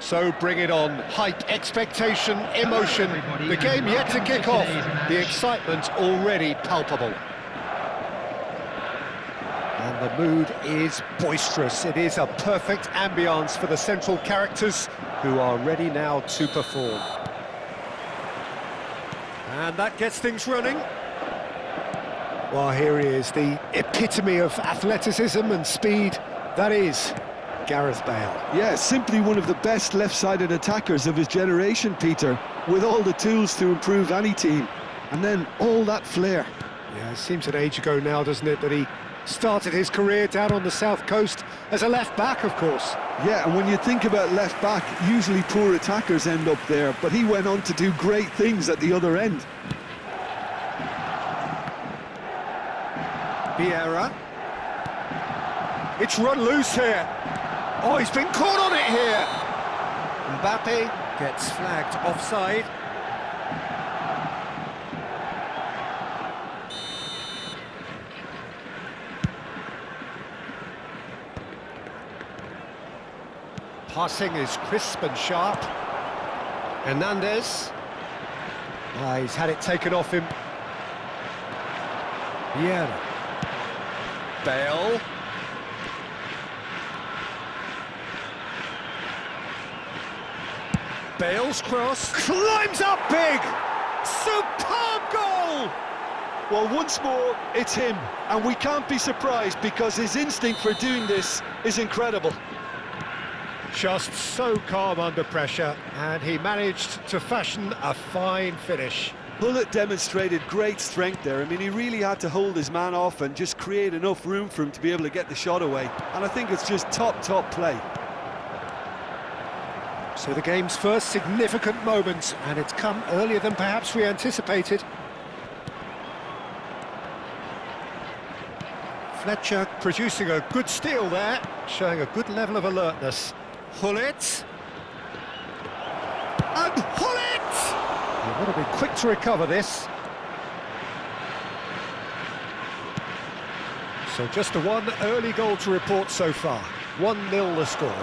So bring it on. Hype, expectation, emotion. The game yet to kick off. The excitement already palpable. And the mood is boisterous. It is a perfect ambience for the central characters who are ready now to perform. And that gets things running. Well, here he is, the epitome of athleticism and speed. That is Gareth Bale. Yeah, simply one of the best left-sided attackers of his generation, Peter, with all the tools to improve any team. And then all that flair. Yeah, it seems an age ago now, doesn't it, that he started his career down on the south coast as a left-back, of course. Yeah, and when you think about left-back, usually poor attackers end up there, but he went on to do great things at the other end. Vieira. It's run loose here. Oh, he's been caught on it here. Mbappe gets flagged offside. Passing is crisp and sharp. Hernandez. Ah, he's had it taken off him. Vieira. Bale. Bale's cross. Climbs up big! Superb goal! Well, once more, it's him, and we can't be surprised because his instinct for doing this is incredible. Just so calm under pressure, and he managed to fashion a fine finish. Bullet demonstrated great strength there. I mean, he really had to hold his man off and just create enough room for him to be able to get the shot away. And I think it's just top play. So the game's first significant moment, and it's come earlier than perhaps we anticipated. Fletcher producing a good steal there, showing a good level of alertness. Hullet. And Hullet! You've got to be quick to recover this. So just a one early goal to report so far. 1-0 the score.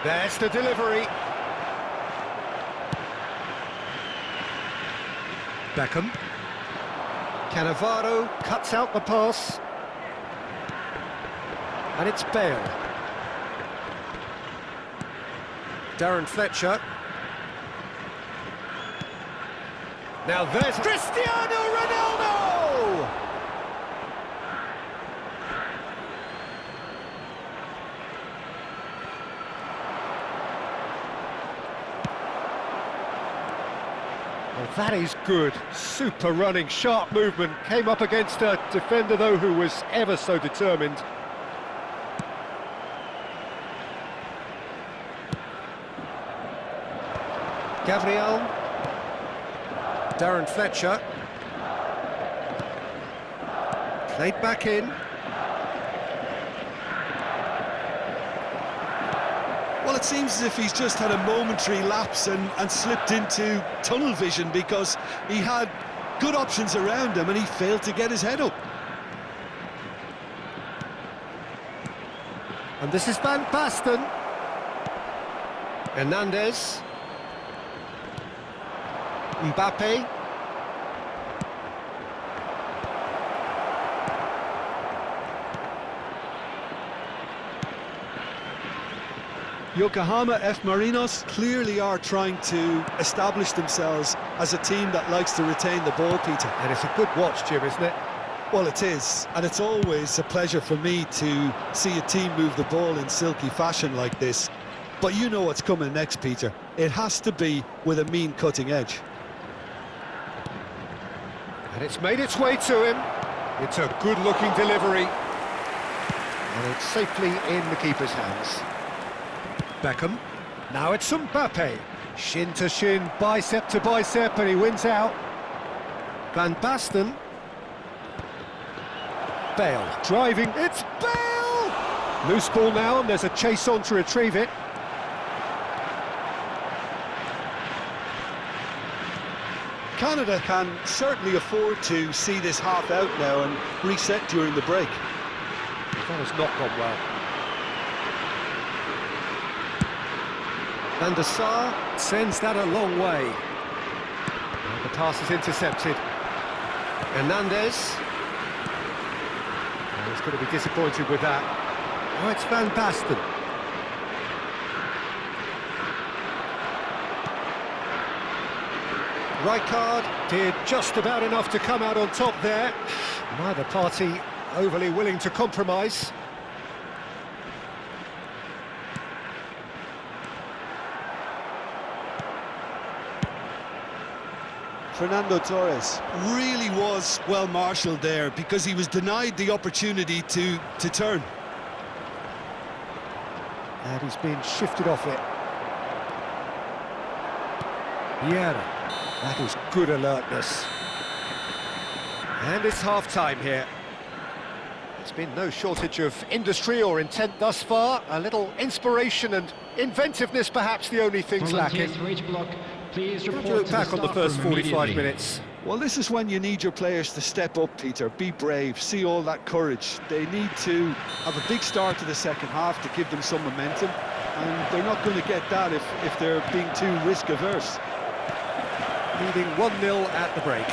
There's the delivery. Beckham. Cannavaro cuts out the pass. And it's Bale. Darren Fletcher. Now there's Cristiano Ronaldo! Well, that is good. Super running, sharp movement. Came up against a defender, though, who was ever so determined. Gabriel. Darren Fletcher. Played back in. Well, it seems as if he's just had a momentary lapse and slipped into tunnel vision because he had good options around him and he failed to get his head up. And this is Van Basten. Hernandez. Mbappe. Yokohama F. Marinos clearly are trying to establish themselves as a team that likes to retain the ball, Peter. And it's a good watch, Jim, isn't it? Well, it is, and it's always a pleasure for me to see a team move the ball in silky fashion like this. But you know what's coming next, Peter. It has to be with a mean cutting edge. And it's made its way to him. It's a good-looking delivery. And it's safely in the keeper's hands. Beckham. Now it's Mbappe. Shin to shin, bicep to bicep, and he wins out. Van Basten. Bale driving. It's Bale! Loose ball now, and there's a chase on to retrieve it. Canada can certainly afford to see this half out now and reset during the break. That has not gone well. Van der Sar sends that a long way. And the pass is intercepted. Hernandez. Oh, he's going to be disappointed with that. Oh, it's Van Basten. Rijkaard did just about enough to come out on top there. Neither party overly willing to compromise. Fernando Torres really was well marshalled there because he was denied the opportunity to turn. And he's been shifted off it. Vieira. That is good alertness. And it's half-time here. There's been no shortage of industry or intent thus far. A little inspiration and inventiveness, perhaps the only things lacking. Please How do report you look to the back on the staff first room 45 immediately. minutes? Well, this is when you need your players to step up, Peter. Be brave, see all that courage. They need to have a big start to the second half to give them some momentum, and they're not going to get that if they're being too risk-averse. Leading 1-0 at the break.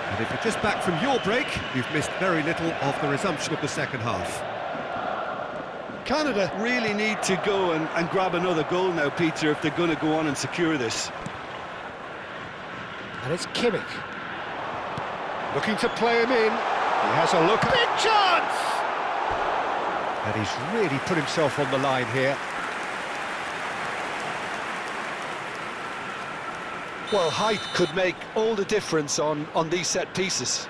And if you're just back from your break, you've missed very little of the resumption of the second half. Canada really need to go and grab another goal now, Peter, if they're going to go on and secure this. And it's Kimmich. Looking to play him in. He has a look. Big chance! And he's really put himself on the line here. Well, height could make all the difference on these set pieces.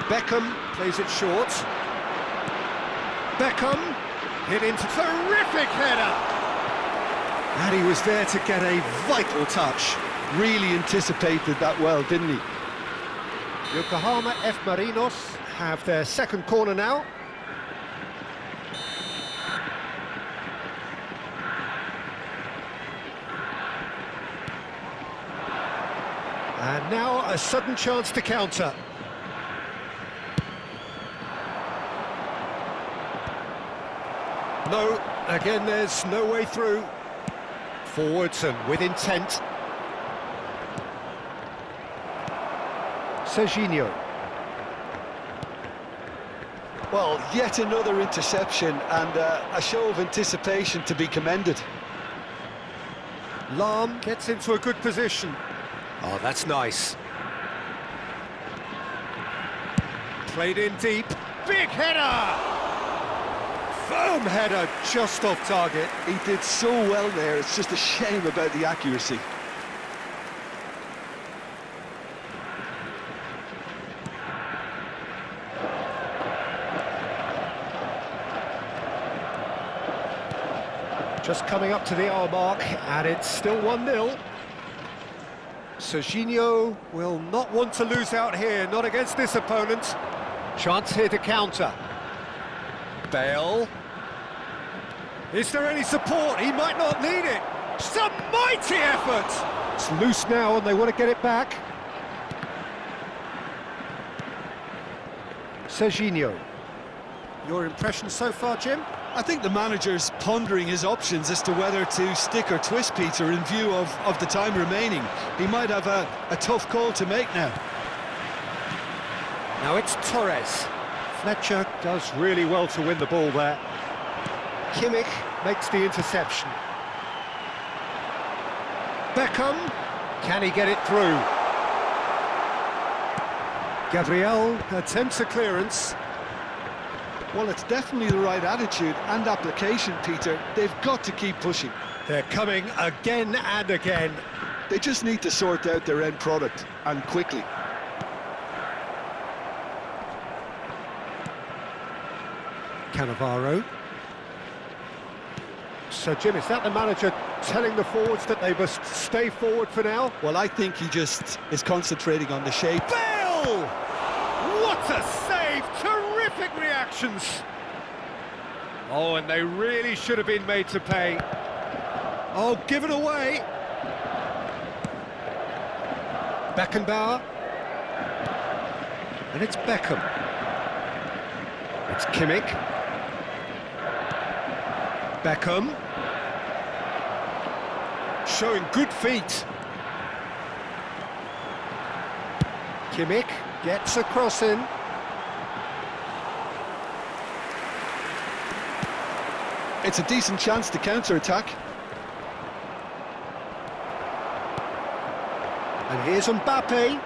Beckham plays it short. Beckham hit into terrific header. And he was there to get a vital touch. Really anticipated that well, didn't he? Yokohama F. Marinos have their second corner now. And now a sudden chance to counter. No, again there's no way through. Forwards and with intent. Serginho. Well, yet another interception and a show of anticipation to be commended. Lahm gets into a good position. Oh, that's nice. Played in deep. Big header! Firm header just off target. He did so well there, it's just a shame about the accuracy. Just coming up to the hour mark, and it's still 1-0. Serginho will not want to lose out here, not against this opponent. Chance here to counter. Bale. Is there any support? He might not need it. Some mighty effort! It's loose now and they want to get it back. Serginho. Your impression so far, Jim? I think the manager's pondering his options as to whether to stick or twist, Peter, in view of the time remaining. He might have a tough call to make now. Now it's Torres. Fletcher does really well to win the ball there. Kimmich makes the interception. Beckham, can he get it through? Gabriel attempts a clearance. Well, it's definitely the right attitude and application, Peter. They've got to keep pushing. They're coming again and again. They just need to sort out their end product, and quickly. Cannavaro. So, Jim, is that the manager telling the forwards that they must stay forward for now? Well, I think he just is concentrating on the shape. Bale! What a save! Terrific reactions! Oh, and they really should have been made to pay. Oh, give it away! Beckenbauer. And it's Beckham. It's Kimmich. Beckham. Showing good feet. Kimmich gets a cross in. It's a decent chance to counter-attack. And here's Mbappe.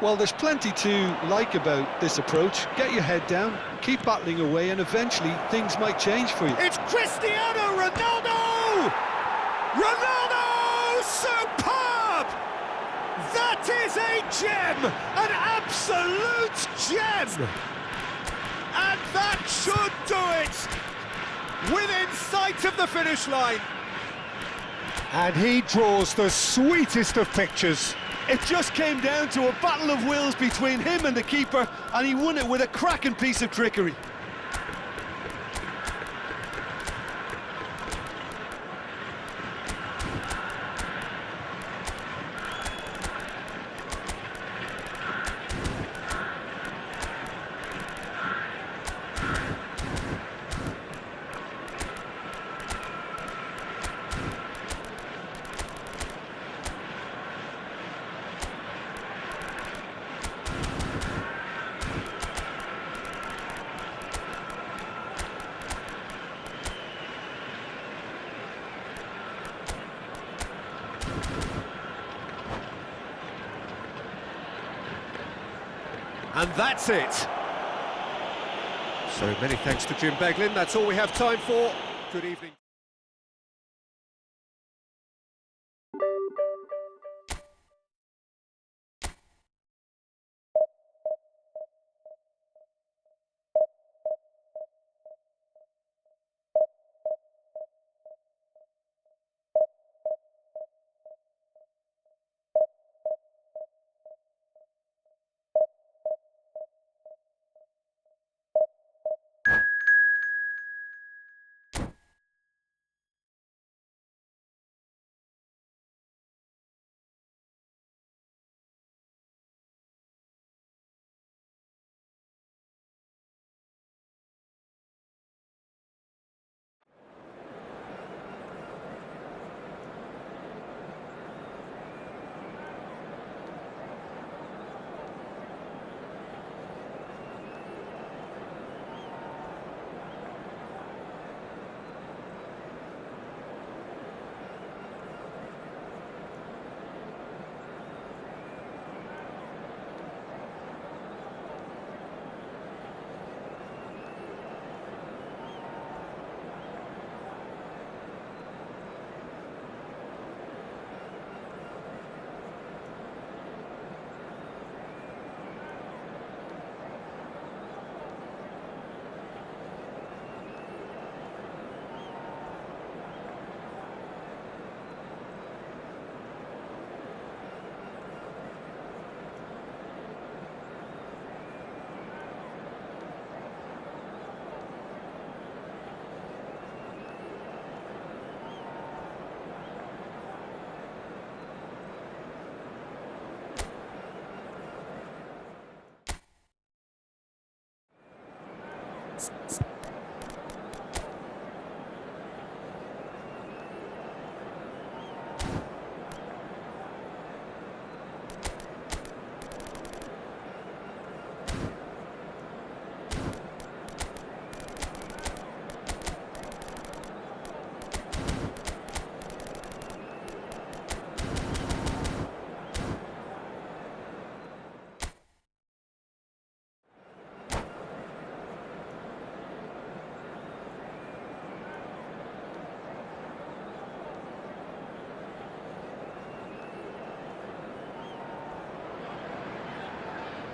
Well, there's plenty to like about this approach. Get your head down, keep battling away, and eventually things might change for you. It's Cristiano Ronaldo! Ronaldo! Superb! That is a gem! An absolute gem! And that should do it! Within sight of the finish line. And he draws the sweetest of pictures. It just came down to a battle of wills between him and the keeper, and he won it with a cracking piece of trickery. And that's it. So many thanks to Jim Beglin. That's all we have time for. Good evening.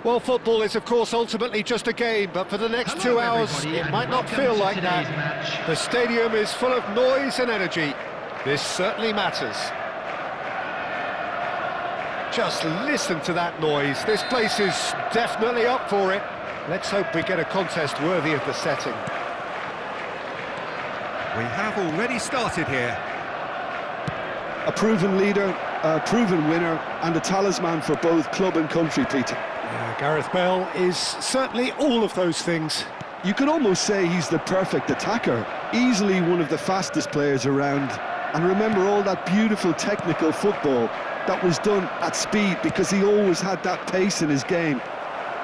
Well, football is, of course, ultimately just a game, but for the next 2 hours, it might not feel like that. The stadium is full of noise and energy. This certainly matters. Just listen to that noise. This place is definitely up for it. Let's hope we get a contest worthy of the setting. We have already started here. A proven leader, a proven winner, and a talisman for both club and country, Peter. Gareth Bale is certainly all of those things. You could almost say he's the perfect attacker, easily one of the fastest players around. And remember all that beautiful technical football that was done at speed, because he always had that pace in his game.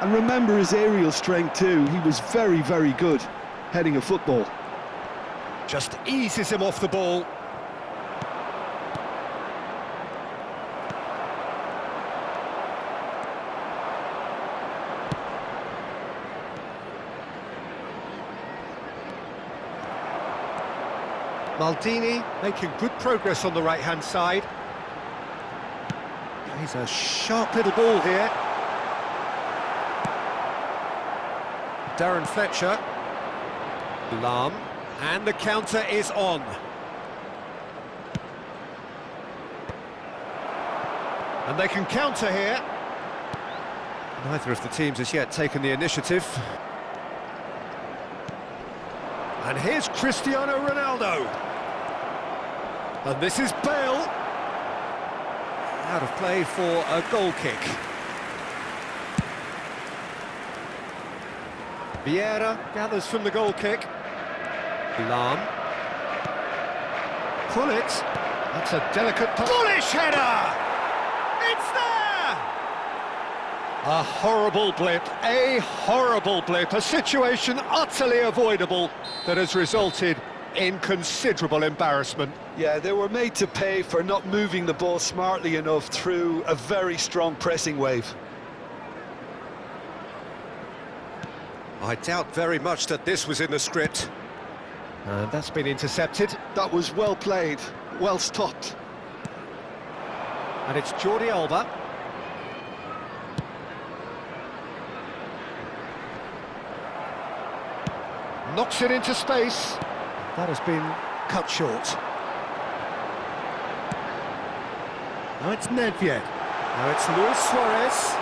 And remember his aerial strength too. He was very, very good heading a football. Just eases him off the ball. Maldini making good progress on the right-hand side. He's a sharp little ball here. Darren Fletcher. Lahm. And the counter is on. And they can counter here. Neither of the teams has yet taken the initiative. And here's Cristiano Ronaldo. And this is Bale. Out of play for a goal kick. Vieira gathers from the goal kick. Lahm. Pull it. That's a delicate... Bullish header! It's there! A horrible blip, a situation utterly avoidable that has resulted in considerable embarrassment. Yeah, they were made to pay for not moving the ball smartly enough through a very strong pressing wave. I doubt very much that this was in the script. And that's been intercepted. That was well played, well stopped. And it's Jordi Alba. Knocks it into space. That has been cut short. Now it's Nedved. Now it's Luis Suarez.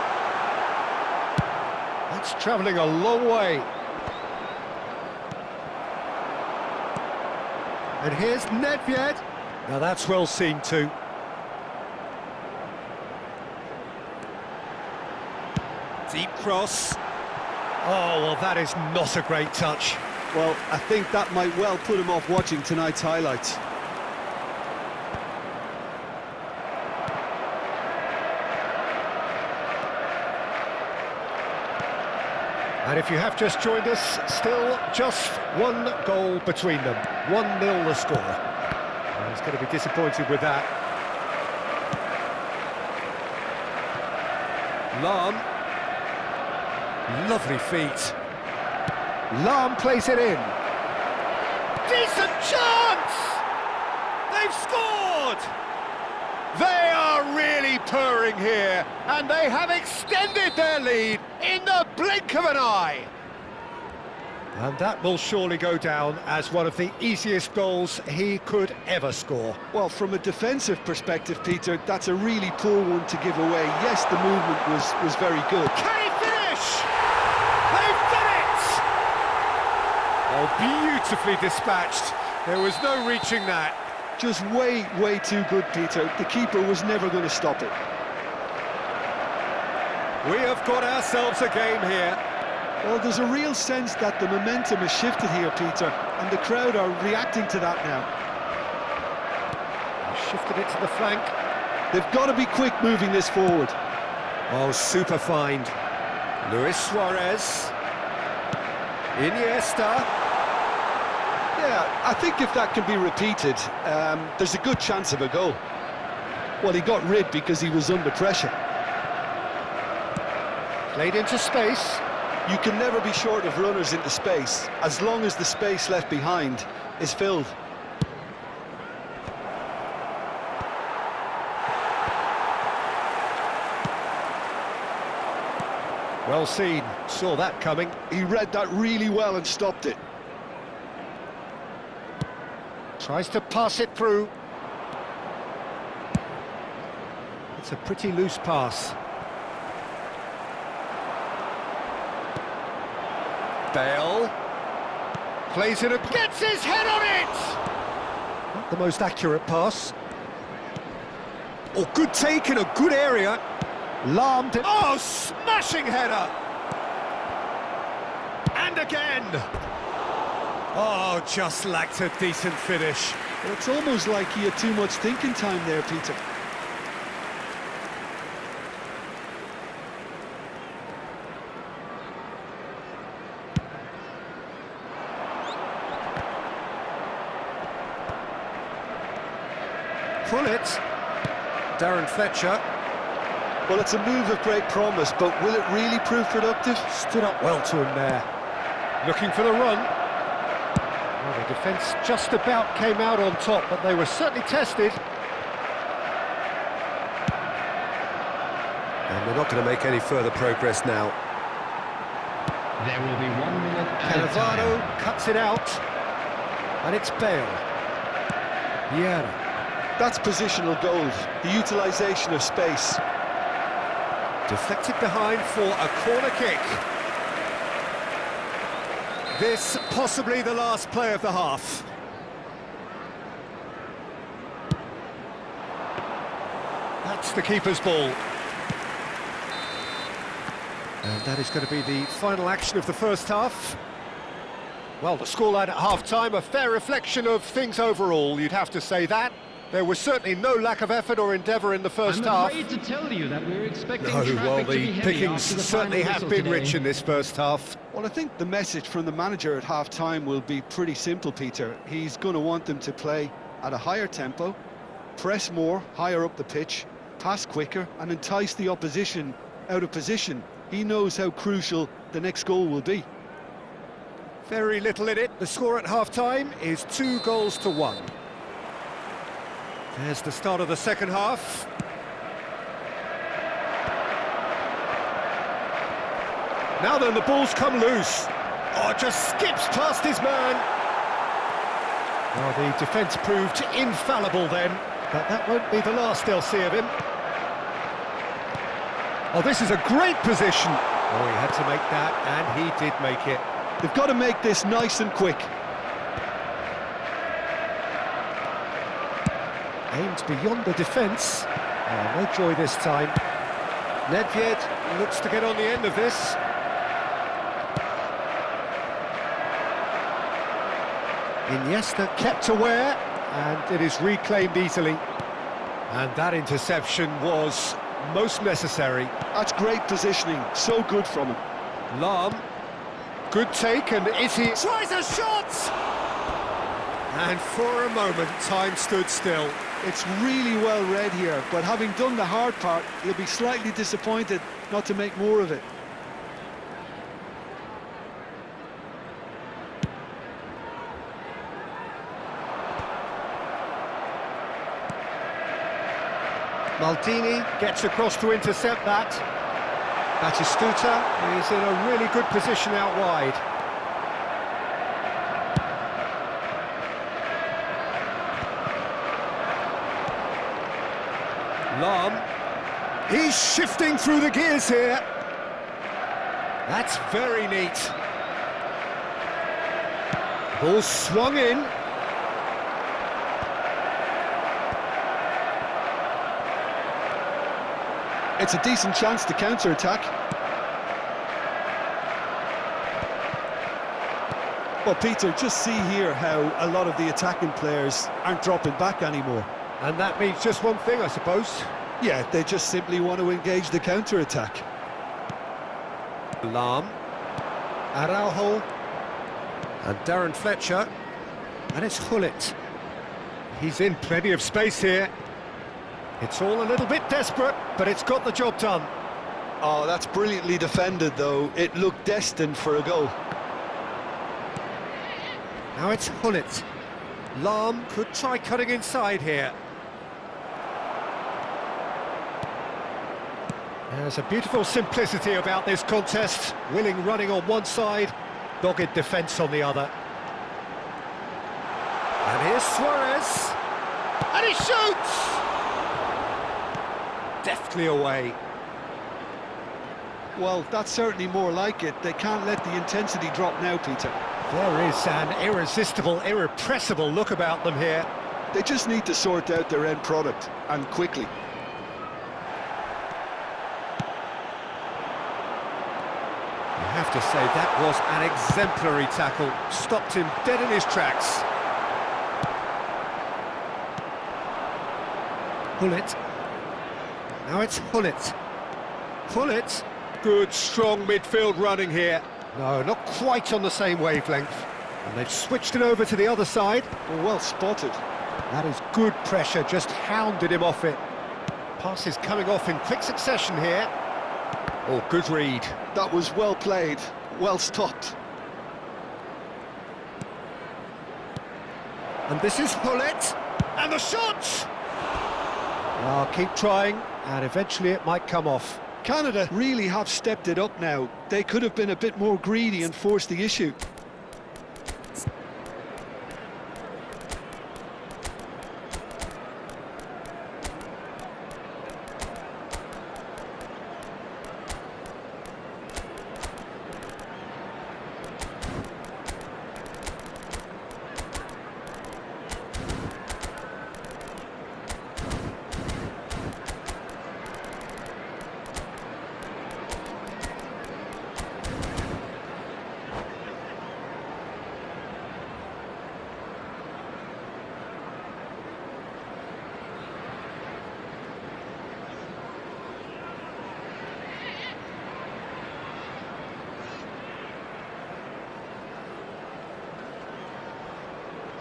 That's travelling a long way. And here's Nedved. Now that's well seen too. Deep cross. Oh, well, that is not a great touch. Well, I think that might well put him off watching tonight's highlights. And if you have just joined us, still just one goal between them. 1-0 the score. Well, he's going to be disappointed with that. Lahm. Lovely feet. Lahm plays it in. Decent chance! They've scored! They are really purring here, and they have extended their lead in the blink of an eye. And that will surely go down as one of the easiest goals he could ever score. Well, from a defensive perspective, Peter, that's a really poor one to give away. Yes, the movement was very good. Can he finish? They've done it! Oh, beautifully dispatched. There was no reaching that. Just way, way too good, Peter. The keeper was never going to stop it. We have got ourselves a game here. Well, there's a real sense that the momentum has shifted here, Peter, and the crowd are reacting to that now. Shifted it to the flank. They've got to be quick moving this forward. Oh, super find. Luis Suarez. Iniesta. Yeah, I think if that can be repeated, there's a good chance of a goal. Well, he got rid because he was under pressure. Played into space. You can never be short of runners into space, as long as the space left behind is filled. Well seen, saw that coming. He read that really well and stopped it. Tries to pass it through. It's a pretty loose pass. Bale plays it, gets his head on it! Not the most accurate pass. Oh, good take in a good area. Lahm. Oh, smashing header! And again! Oh, just lacked a decent finish. Well, it's almost like he had too much thinking time there, Peter. Pull it. Darren Fletcher. Well, it's a move of great promise, but will it really prove productive? Stood up well to him there. Looking for the run. Well, the defence just about came out on top, but they were certainly tested. And they're not going to make any further progress now. There will be 1 minute added Cannavaro time. cuts it out. And it's Bale. Vieira. That's positional gold, the utilisation of space. Deflected behind for a corner kick. This possibly the last play of the half. That's the keeper's ball. And that is going to be the final action of the first half. Well, the scoreline at half-time, a fair reflection of things overall, you'd have to say that. There was certainly no lack of effort or endeavour in the first half. I'm afraid to tell you that we're expecting No, traffic well, to be the heavy pickings after the certainly final have whistle been today. rich in this first half. Well, I think the message from the manager at half-time will be pretty simple, Peter. He's going to want them to play at a higher tempo, press more, higher up the pitch, pass quicker, and entice the opposition out of position. He knows how crucial the next goal will be. Very little in it. The score at half-time is 2-1. There's the start of the second half. Now then, the ball's come loose. Oh, just skips past his man. Well, the defence proved infallible then, but that won't be the last they'll see of him. Oh, this is a great position. Oh, he had to make that, and he did make it. They've got to make this nice and quick. Aimed beyond the defence. Oh, no joy this time. Nedved looks to get on the end of this. Iniesta kept aware, and it is reclaimed easily. And that interception was most necessary. That's great positioning, so good from him. Lahm, good take, and Iti tries a shot! And for a moment, time stood still. It's really well read here, but having done the hard part, he'll be slightly disappointed not to make more of it. Maldini gets across to intercept that. Batistuta is in a really good position out wide. Lahm, he's shifting through the gears here. That's very neat. Ball swung in. It's a decent chance to counter-attack. Well, Peter, just see here how a lot of the attacking players aren't dropping back anymore. And that means just one thing, I suppose. Yeah, they just simply want to engage the counter-attack. Lahm, Araujo, and Darren Fletcher, and it's Hullet. He's in plenty of space here. It's all a little bit desperate, but it's got the job done. Oh, that's brilliantly defended, though. It looked destined for a goal. Now it's Hullet. Lahm could try cutting inside here. There's a beautiful simplicity about this contest. Willing running on one side, dogged defence on the other. And here's Suarez. And he shoots! Deftly away. Well, that's certainly more like it. They can't let the intensity drop now, Peter. There is an irresistible, irrepressible look about them here. They just need to sort out their end product, and quickly. I have to say, that was an exemplary tackle. Stopped him dead in his tracks. Hullet. Now it's Hullet. Hullet. Good, strong midfield running here. No, not quite on the same wavelength. And they've switched it over to the other side. Well spotted. That is good pressure, just hounded him off it. Passes coming off in quick succession here. Oh, good read. That was well played, well stopped. And this is Hullet. And the shot! Well, keep trying, and eventually it might come off. Canada really have stepped it up now. They could have been a bit more greedy and forced the issue.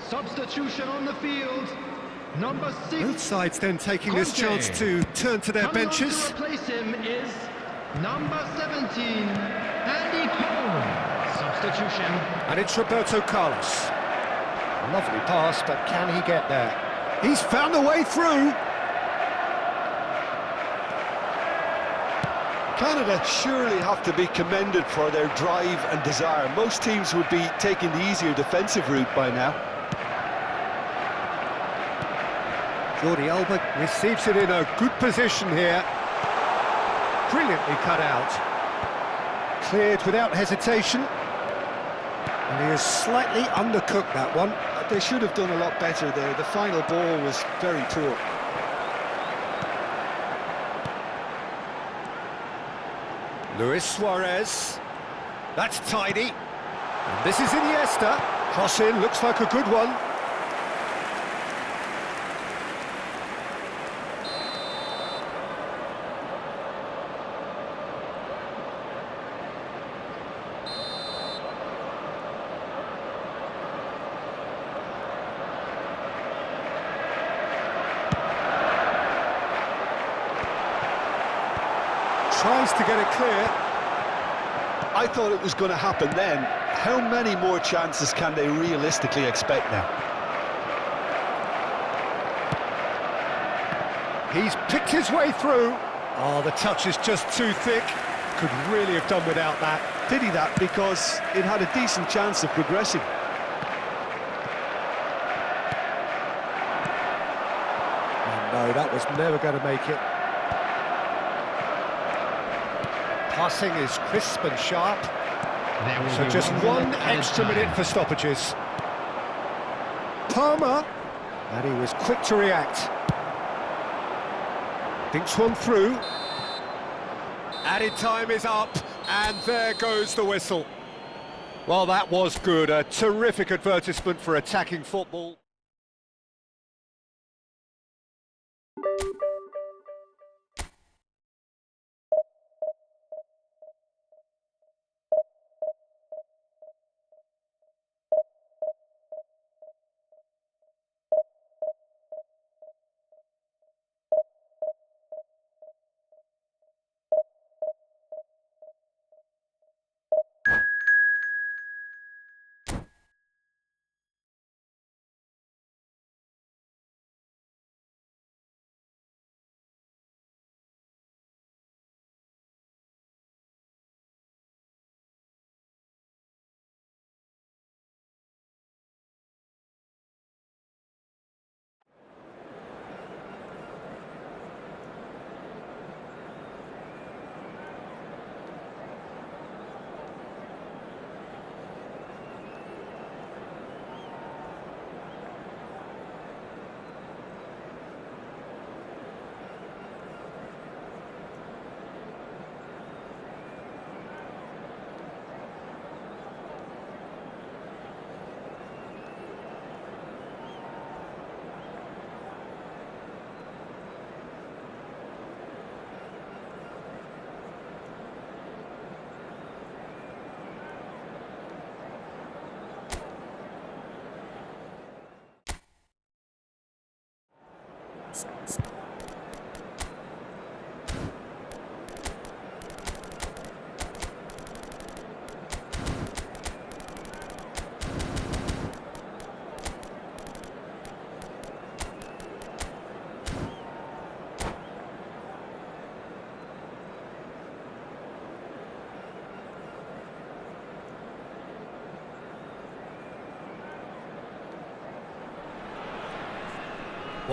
Substitution on the field. Number 6. Both sides then taking this Conte. chance to turn to their Coming on benches. to replace him is number 17, Andy Cole. Substitution. And it's Roberto Carlos. Lovely pass, but can he get there? He's found a way through. Canada surely have to be commended for their drive and desire. Most teams would be taking the easier defensive route by now. Jordi Alba receives it in a good position here. Brilliantly cut out. Cleared without hesitation. And he has slightly undercooked that one. They should have done a lot better there. The final ball was very poor. Luis Suarez. That's tidy. And this is Iniesta. Cross in, looks like a good one. Tries to get it clear. I thought it was going to happen then. How many more chances can they realistically expect now? He's picked his way through. Oh, the touch is just too thick. Could really have done without that. Did he that? Because it had a decent chance of progressing. Oh, no, that was never going to make it. Passing is crisp and sharp. There will So be just 1 one minute added extra time. minute for stoppages. Palmer. And he was quick to react. Thinks one through. Added time is up, and there goes the whistle. Well, that was good. A terrific advertisement for attacking football.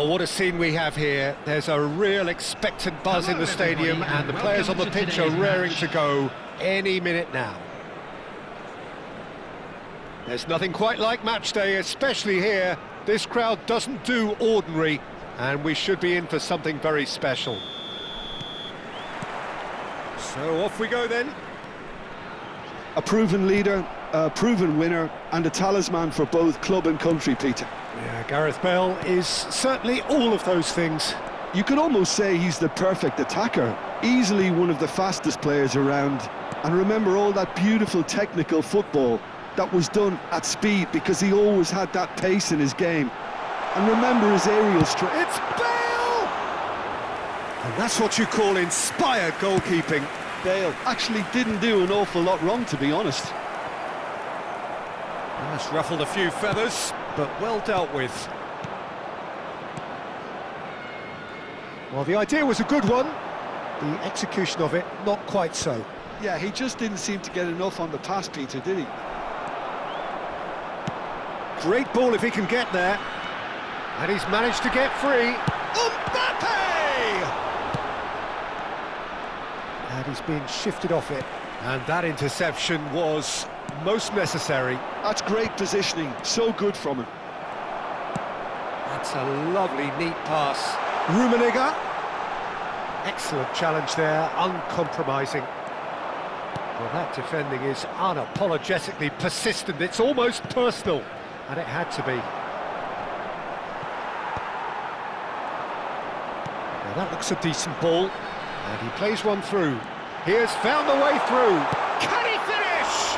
Well, what a scene we have here. There's a real expectant buzz in the stadium, and the players on the pitch are raring to go any minute now. There's nothing quite like match day, especially here. This crowd doesn't do ordinary, and we should be in for something very special. So off we go then. A proven leader, a proven winner, and a talisman for both club and country, Peter. Yeah, Gareth Bale is certainly all of those things. You could almost say he's the perfect attacker, easily one of the fastest players around. And remember all that beautiful technical football that was done at speed, because he always had that pace in his game. And remember his aerial strength. It's Bale! And that's what you call inspired goalkeeping. Bale actually didn't do an awful lot wrong, to be honest. That's ruffled a few feathers, but well dealt with. Well, the idea was a good one. The execution of it, not quite so. Yeah, he just didn't seem to get enough on the pass, Peter, did he? Great ball if he can get there. And he's managed to get free. Mbappe! And he's been shifted off it. And that interception was most necessary. That's great positioning, so good from him. That's a lovely, neat pass. Rummenigge. Excellent challenge there, uncompromising. Well, that defending is unapologetically persistent. It's almost personal, and it had to be. Now that looks a decent ball, and he plays one through. He has found the way through. Can he finish?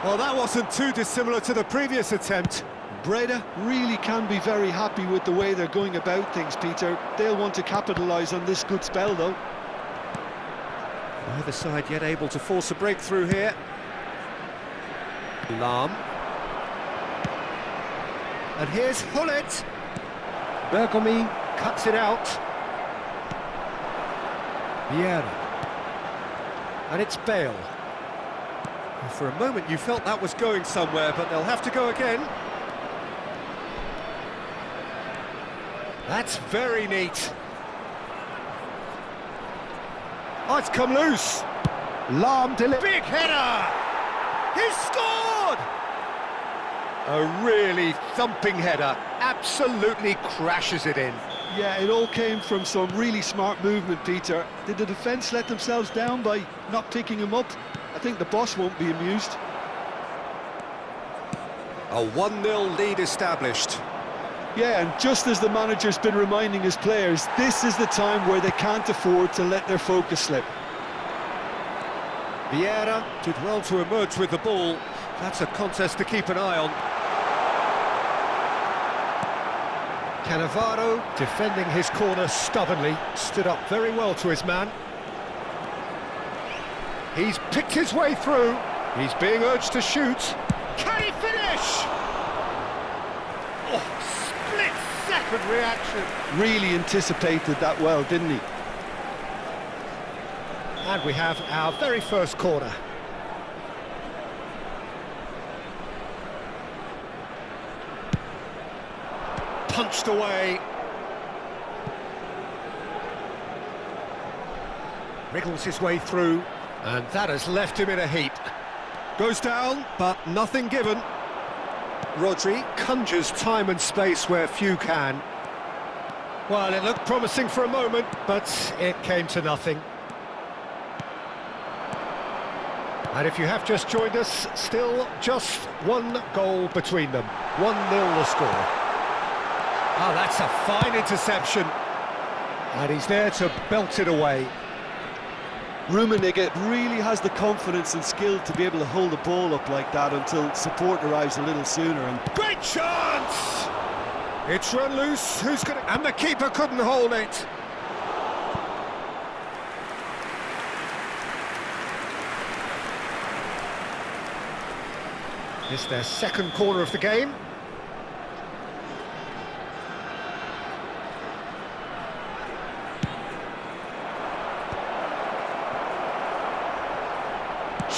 Well, that wasn't too dissimilar to the previous attempt. Breda really can be very happy with the way they're going about things, Peter. They'll want to capitalise on this good spell, though. Neither side yet able to force a breakthrough here. Lahm. And here's Hullet. Bergomi cuts it out. Vieira. And it's Bale. And for a moment you felt that was going somewhere, but they'll have to go again. That's very neat. Oh, it's come loose. Lahm delivers. Big header! He's scored! A really thumping header. Absolutely crashes it in. Yeah, it all came from some really smart movement, Peter. Did the defence let themselves down by not picking him up? I think the boss won't be amused. A 1-0 lead established. Yeah, and just as the manager's been reminding his players, this is the time where they can't afford to let their focus slip. Vieira did well to emerge with the ball. That's a contest to keep an eye on. Cannavaro, defending his corner stubbornly, stood up very well to his man. He's picked his way through. He's being urged to shoot. Can he finish? Split-second reaction. Really anticipated that well, didn't he? And we have our very first corner. Punched away. Wriggles his way through, and that has left him in a heap. Goes down, but nothing given. Rodri conjures time and space where few can. Well, it looked promising for a moment, but it came to nothing. And if you have just joined us, still just one goal between them. 1-0 the score. Oh, that's a fine interception. And he's there to belt it away. Rummenigge really has the confidence and skill to be able to hold the ball up like that until support arrives a little sooner. And great chance! It's run loose. Who's going to... And the keeper couldn't hold it. It's their second corner of the game.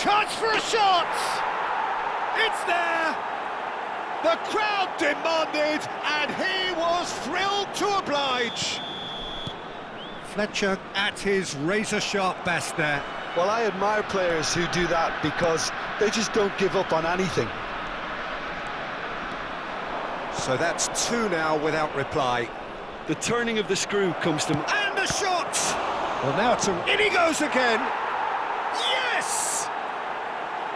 Chance for a shot! It's there! The crowd demanded, and he was thrilled to oblige. Fletcher at his razor-sharp best there. Well, I admire players who do that because they just don't give up on anything. So that's two now without reply. The turning of the screw comes to... And the shot! Well, now in he goes again. Yes!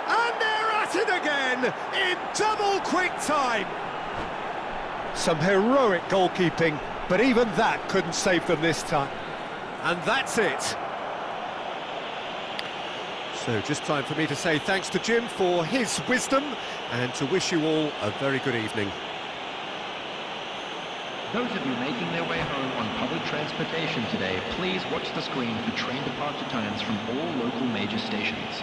And they're at it again in double quick time. Some heroic goalkeeping, but even that couldn't save them this time. And that's it. So just time for me to say thanks to Jim for his wisdom and to wish you all a very good evening. Those of you making their way home on public transportation today, please watch the screen for train departure times from all local major stations.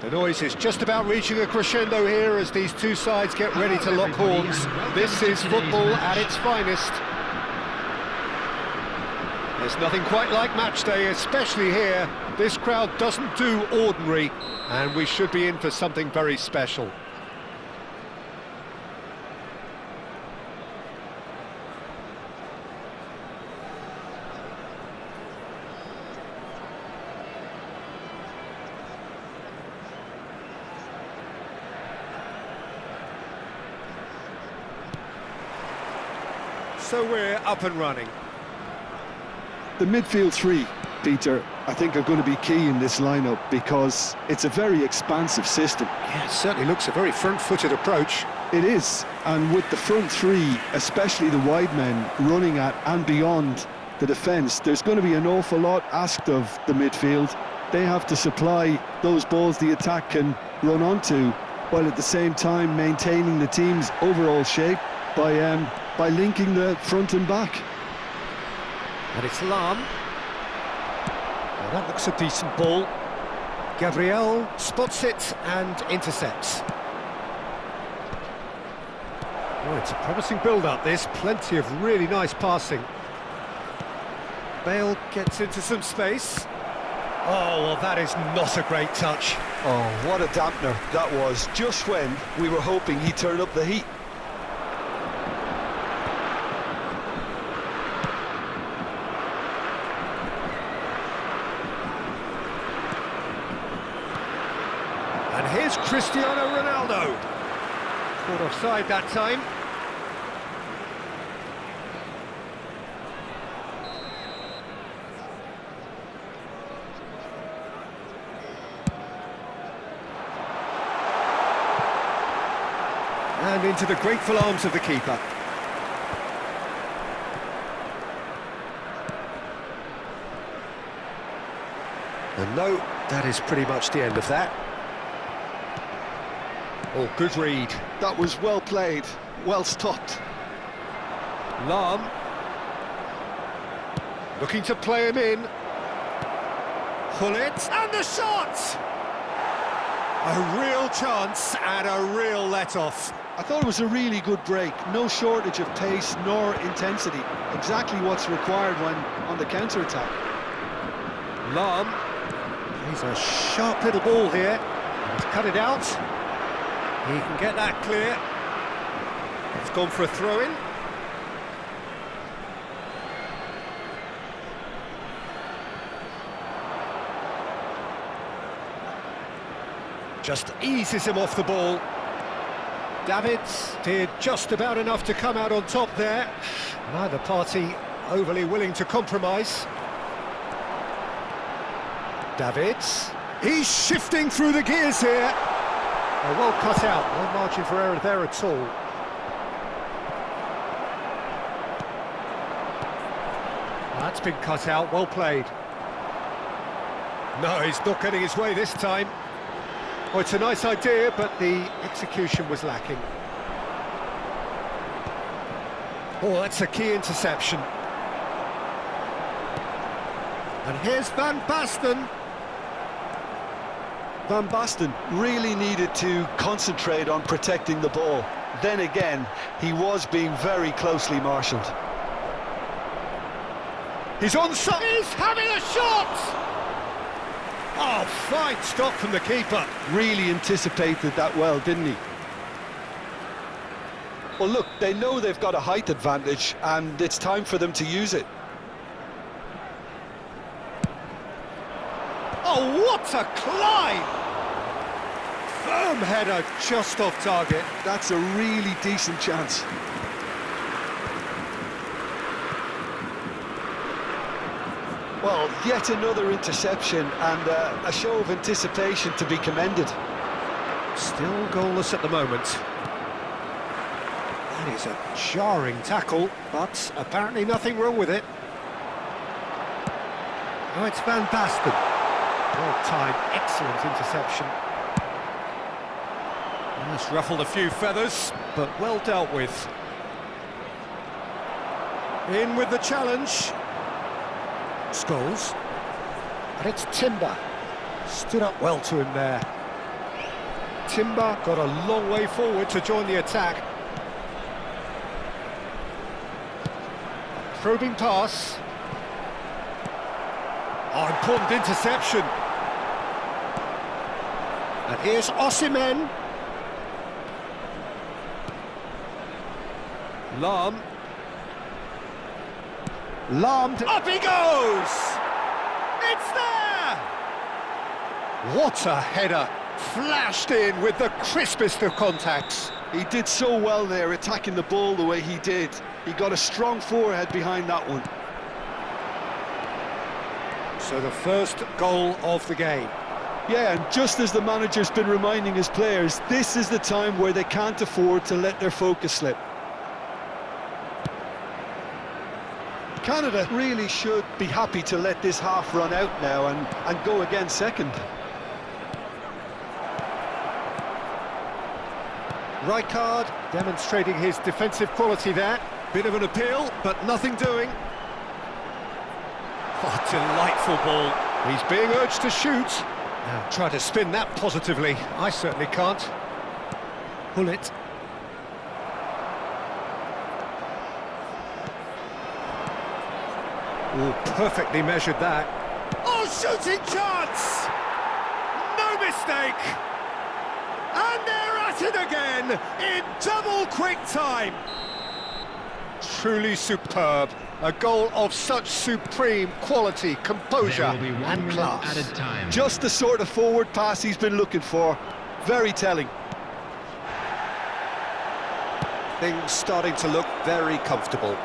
The noise is just about reaching a crescendo here as these two sides get ready to lock horns. This is football at its finest. There's nothing quite like match day, especially here. This crowd doesn't do ordinary, and we should be in for something very special. So we're up and running. The midfield three, Peter, I think are going to be key in this lineup because it's a very expansive system. Yeah, it certainly looks a very front-footed approach. It is, and with the front three, especially the wide men, running at and beyond the defence, there's going to be an awful lot asked of the midfield. They have to supply those balls the attack can run onto, while at the same time maintaining the team's overall shape by linking the front and back. And it's Lahm. Well, that looks a decent ball. Gabriel spots it and intercepts. Oh, it's a promising build-up, this. Plenty of really nice passing. Bale gets into some space. Oh, well, that is not a great touch. Oh, what a dampener that was, just when we were hoping he'd turn up the heat. And here's Cristiano Ronaldo. Caught offside that time. And into the grateful arms of the keeper. And no, that is pretty much the end of that. Oh, good read. That was well played, well stopped. Lahm. Looking to play him in. Gullit, and the shot! A real chance and a real let-off. I thought it was a really good break, no shortage of pace nor intensity. Exactly what's required when on the counter-attack. Lahm. He's a sharp little ball here. He's cut it out. He can get that clear. It's gone for a throw-in. Just eases him off the ball. Davids did just about enough to come out on top there. Neither party overly willing to compromise. Davids. He's shifting through the gears here. Oh, well cut out, no margin for error there at all. That's been cut out, well played. No, he's not getting his way this time. Oh, it's a nice idea, but the execution was lacking. Oh, that's a key interception. And here's Van Basten. Van Basten really needed to concentrate on protecting the ball. Then again, he was being very closely marshalled. He's onside. He's having a shot! Oh, fine stop from the keeper. Really anticipated that well, didn't he? Well, look, they know they've got a height advantage, and it's time for them to use it. Oh, what a climb! Firm header just off target. That's a really decent chance. Well, yet another interception and a show of anticipation to be commended. Still goalless at the moment. That is a jarring tackle, but apparently nothing wrong with it. Oh, it's Van Basten. Well-timed, excellent interception. That's ruffled a few feathers, but well dealt with. In with the challenge. Scholes. And it's Timber. Stood up well to him there. Timber got a long way forward to join the attack. Probing pass. Oh, important interception. And here's Osimhen. Lahm. Lahm, up he goes! It's there! What a header! Flashed in with the crispest of contacts. He did so well there, attacking the ball the way he did. He got a strong forehead behind that one. So the first goal of the game. Yeah, and just as the manager's been reminding his players, this is the time where they can't afford to let their focus slip. Canada really should be happy to let this half run out now and go again second. Rijkaard demonstrating his defensive quality there. Bit of an appeal, but nothing doing. Oh, delightful ball. He's being urged to shoot. Now try to spin that positively. I certainly can't. Gullit. Oh, perfectly measured that. Oh, shooting chance! No mistake! And they're at it again in double quick time. Truly superb. A goal of such supreme quality, composure There will be 1 and minute class. added time. Just the sort of forward pass he's been looking for. Very telling. Things starting to look very comfortable.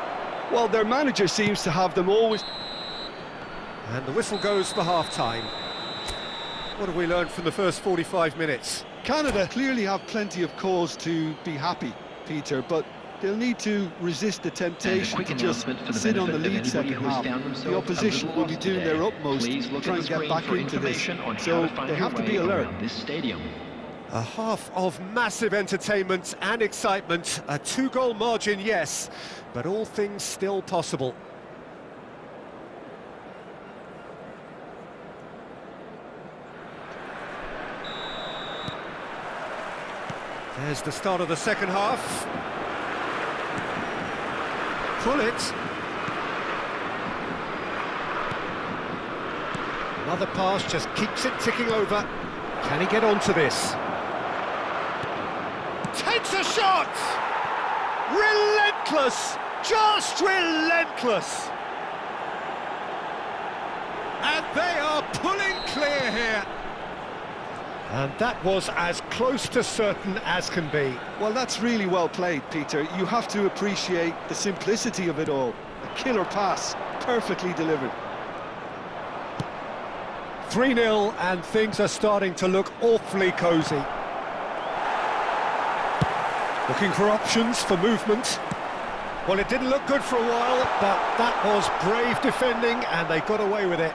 Well, their manager seems to have them always... And the whistle goes for half-time. What have we learned from the first 45 minutes? Canada clearly have plenty of cause to be happy, Peter, but they'll need to resist the temptation quick to just announcement for the sit on the benefit of lead anybody second who has half. found The themselves a opposition little will be lost doing their today. utmost Please to look try at and the get screen back for into this, information on how so to find they your have to way be alert. around this stadium. A half of massive entertainment and excitement. A 2-goal margin, yes, but all things still possible. There's the start of the second half. Pull it. Another pass just keeps it ticking over. Can he get onto this? Takes a shot! Relentless! Just relentless! And they are pulling clear here. And that was as close to certain as can be. Well, that's really well played, Peter. You have to appreciate the simplicity of it all. A killer pass, perfectly delivered. 3-0 and things are starting to look awfully cosy. Looking for options for movement. Well, it didn't look good for a while, but that was brave defending and they got away with it.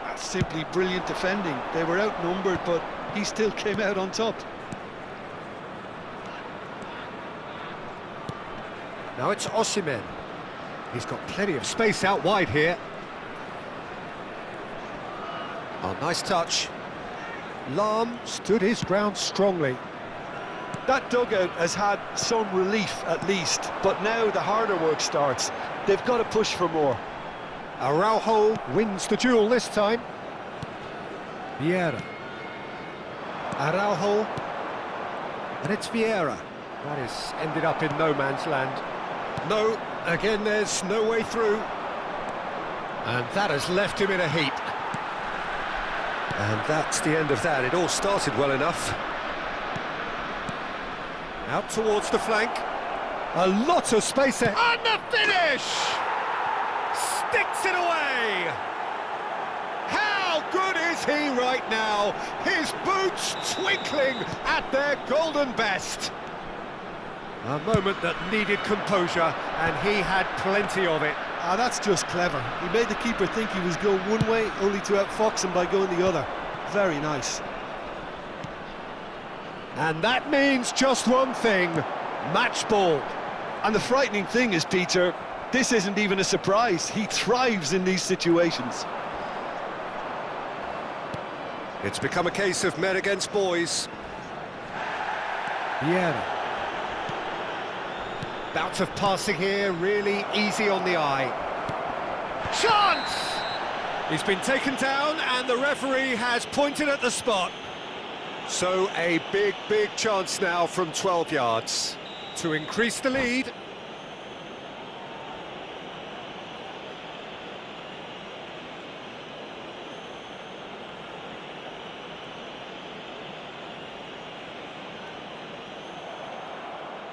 That's simply brilliant defending. They were outnumbered, but he still came out on top. Now it's Osimhen. He's got plenty of space out wide here. Oh, nice touch. Lahm stood his ground strongly. That dugout has had some relief at least, but now the harder work starts. They've got to push for more. Araujo wins the duel this time. Vieira. Araujo. And it's Vieira. That is ended up in no man's land. No, again there's no way through. And that has left him in a heap. And that's the end of that. It all started well enough. Out towards the flank. A lot of space there. And the finish! Sticks it away! How good is he right now? His boots twinkling at their golden best. A moment that needed composure, and he had plenty of it. Ah, that's just clever. He made the keeper think he was going one way, only to outfox him by going the other. Very nice. And that means just one thing, match ball. And the frightening thing is, Peter, this isn't even a surprise. He thrives in these situations. It's become a case of men against boys. Vieira. Bout of passing here, really easy on the eye. Chance! He's been taken down and the referee has pointed at the spot. So a big, big chance now from 12 yards to increase the lead.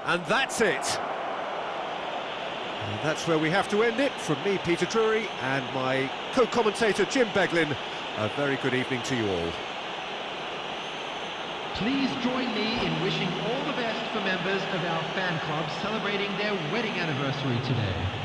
And that's it. And that's where we have to end it. From me, Peter Drury, and my co-commentator, Jim Beglin, a very good evening to you all. Please join me in wishing all the best for members of our fan club celebrating their wedding anniversary today.